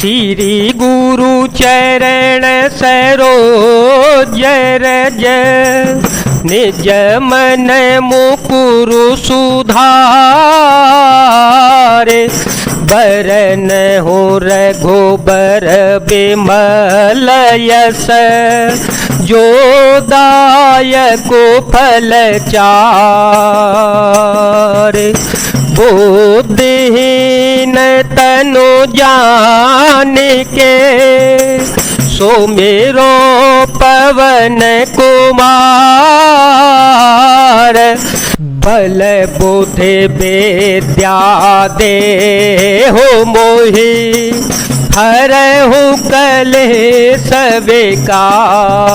श्री गुरु चरण सरोज रज निज मन मुकुरु सुधारे बरन हो रघुबर बिमल यस जो दायको फल चारे बुद्धिहीन तनु जान के सो मेरो पवन कुमार बल बुद्धि विद्या दे हो मोहि हरहु कलेश विकार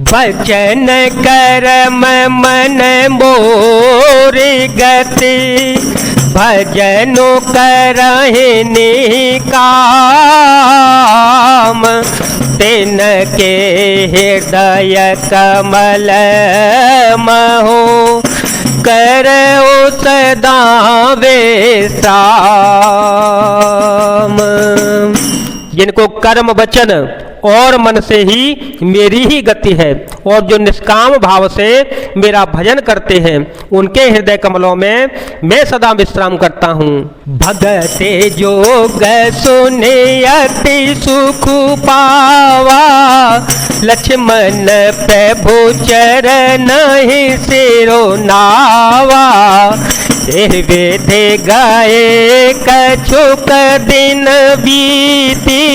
वचन कर्म मन मोरि गति भजनु करहि निकाम तिनके हृदय कमल महु करौ सदा विश्राम। जिनको कर्म वचन और मन से ही मेरी ही गति है और जो निष्काम भाव से मेरा भजन करते हैं उनके हृदय कमलों में मैं सदा विश्राम करता हूँ। भगते जोग सुने अति सुख पावा लक्ष्मण प्रभु चरण ही सिरो नावा विधि गए कछुक दिन बीती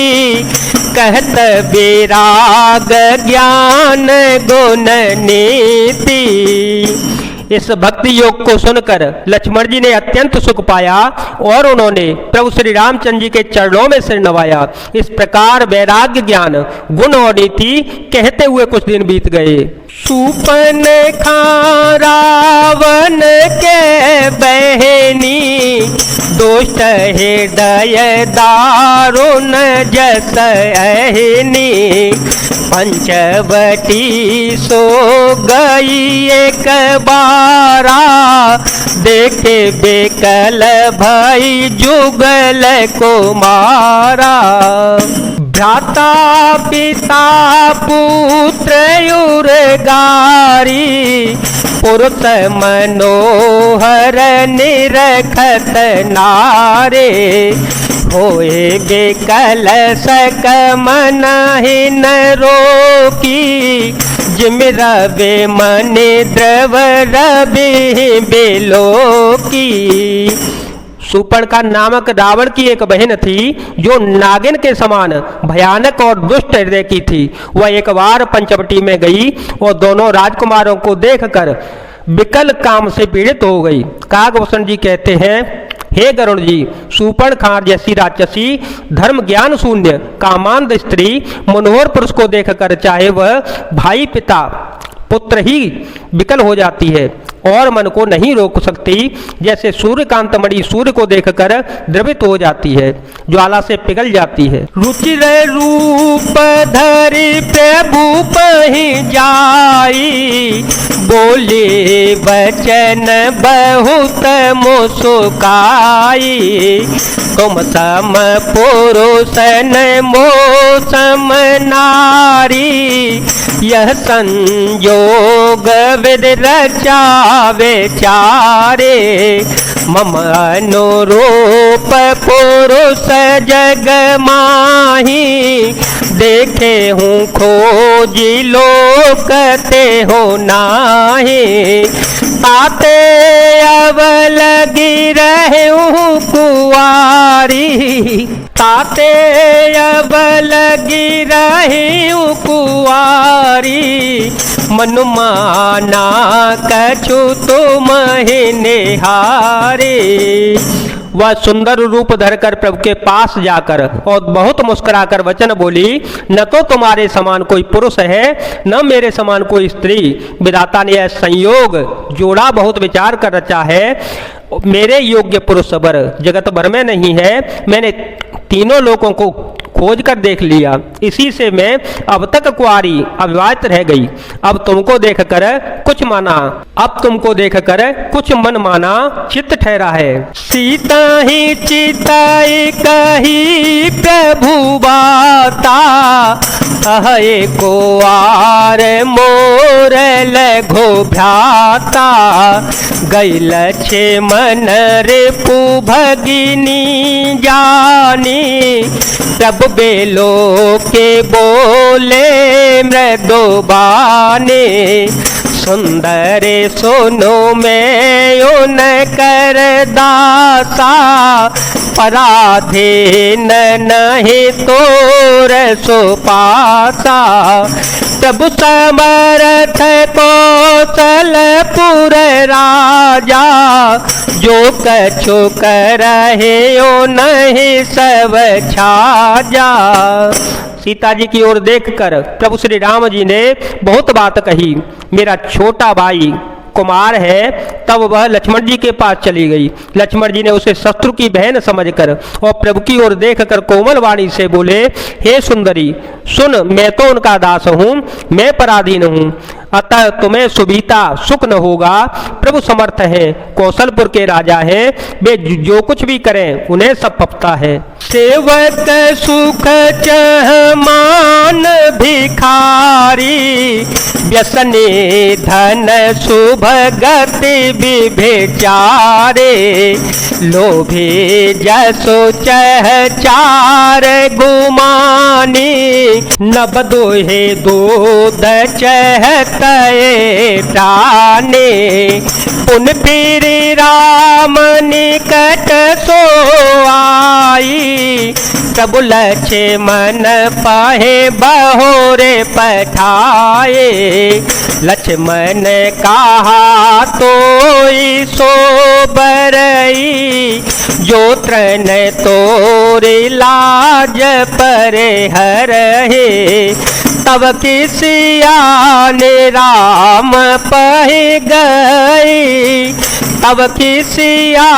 कहत विराग ज्ञान गुण नीति। इस भक्ति योग को सुनकर लक्ष्मण जी ने अत्यंत सुख पाया और उन्होंने प्रभु श्री रामचंद्र जी के चरणों में सिर नवाया। इस प्रकार वैराग्य ज्ञान गुण और नीति कहते हुए कुछ दिन बीत गए। सुपन खा रावण के बहनी दुष्ट हृदय दारुण जस अहिनी पंचवटी सो गई एक बारा देखे बेकल भई जुगल को मारा। भ्राता पिता पुत्र उर्गारी पुरुष मनोहर निरखत नारे होए बेकल सक मन हिन रोकी जिमरा बे मन द्रव रवि बेलोकी। सुपर्णखा नामक रावण की एक बहन थी जो नागिन के समान भयानक और दुष्ट हृदय की थी। वह एक बार पंचवटी में गई और दोनों राजकुमारों को देखकर विकल काम से पीड़ित हो गई। काकभूषण जी कहते हैं, हे गरुड़ जी, सुपर्णखा जैसी राक्षसी धर्म ज्ञान शून्य कामांध स्त्री मनोहर पुरुष को देखकर चाहे वह भाई पिता पुत्र ही विकल हो जाती है और मन को नहीं रोक सकती। जैसे सूर्यकांत मणि सूर्य को देखकर द्रवित हो जाती है, ज्वाला से पिघल जाती है। रुचिर रूप धरि प्रभु पहि जाई बोले वचन बहुत मुस्काई तुम सम पुरुषन मो सम नारी यह संयोग विद रचावे चारे मम अनुरूप पुरुष जग माही देखे हूँ खोजी लोकते हो नाही ताते अब लगी रहे कुआरी ताते अब लगी रही कुआरी मनुमाना कछु तुम ही निहारे। वह सुंदर रूप धरकर प्रभु के पास जाकर और बहुत मुस्कुराकर वचन बोली, न तो तुम्हारे समान कोई पुरुष है न मेरे समान कोई स्त्री। विधाता ने यह संयोग जोड़ा बहुत विचार कर रचा है। मेरे योग्य पुरुष वर जगत भर में नहीं है। मैंने तीनों लोगों को खोज कर देख लिया, इसी से मैं अब तक कुंवारी अविवाहित रह गई। अब तुमको देखकर कुछ माना, अब तुमको देखकर कुछ मन माना, चित्त ठहरा है। सीता ही चिताई कही प्रभु बाता, अहे कुंवार मोर लघो भ्राता। गैल छे मन रिपु भगिनी जानी, तब बेलो के बोले मृदु बानी। सुंदर सोनो में उन कर दासा, पराधीन नहीं तोर सुपासा। प्रभु समर्थ कौशलपुर राजा, जो कछु करहे ओ नहीं सब छाजा। सीता जी की ओर देखकर प्रभु श्री राम जी ने बहुत बात कही। मेरा छोटा भाई कुमार है, तब वह लक्ष्मण जी के पास चली गई। लक्ष्मण जी ने उसे शत्रु की बहन समझकर और प्रभु की ओर देखकर कोमल वाणी से बोले, हे सुंदरी सुन, मैं तो उनका दास हूँ, मैं पराधीन हूँ, अतः तुम्हें सुविधा सुख न होगा। प्रभु समर्थ हैं, कौशलपुर के राजा हैं, वे जो कुछ भी करें उन्हें सब पपता है। सेवक सुख चह मान भिखारी, व्यसनी धन शुभ गति विभेचारे। लोभी जसो चह चार गुमानी, नब दोहे दूध चह तय प्राणे। पुन फिर राम निकट सो आई, प्रभु लक्ष्मण पाहे बहोरे पठाए। लक्ष्मण कहा तोई सो बरई, जो तृण तोरे लाज पर हरहे। तब किसिया ने राम पहि गई, तब किसिया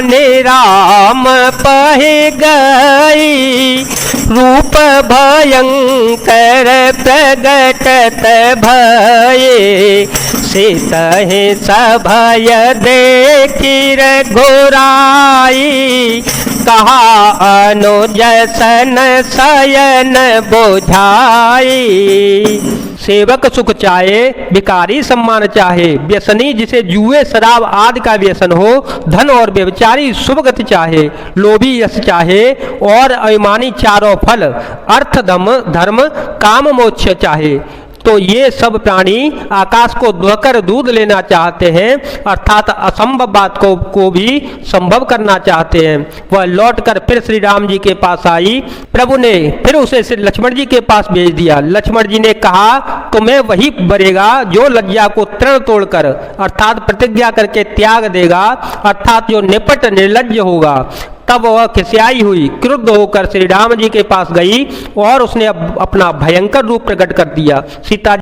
ने राम पहि गई। रूप भयंकर प्रगटत भये, सीतहि सभय देखिर घोराई। कहा अनुज सन शयन बुझाई। सेवक सुख चाहे, भिखारी सम्मान चाहे, व्यसनी जिसे जुए शराब आदि का व्यसन हो, धन और व्यभिचारी शुभ गति चाहे, लोभी यश चाहे और अभिमानी चारों फल अर्थ धर्म काम मोक्ष चाहे, तो ये सब प्राणी आकाश को दुहकर दूध लेना चाहते हैं, अर्थात असंभव बात को भी संभव करना चाहते हैं। वह लौटकर फिर श्री राम जी के पास आई। प्रभु ने फिर उसे श्री लक्ष्मण जी के पास भेज दिया। लक्ष्मण जी ने कहा, तुम्हें वही बरेगा जो लज्जा को तृण तोड़कर अर्थात प्रतिज्ञा करके त्याग देगा, अर्थात जो निपट निर्लज्ज होगा। तब वह खिसियाई हुई, क्रुद्ध होकर श्री राम जी के पास गई और उसने अपना भयंकर रूप प्रकट कर दिया। सीता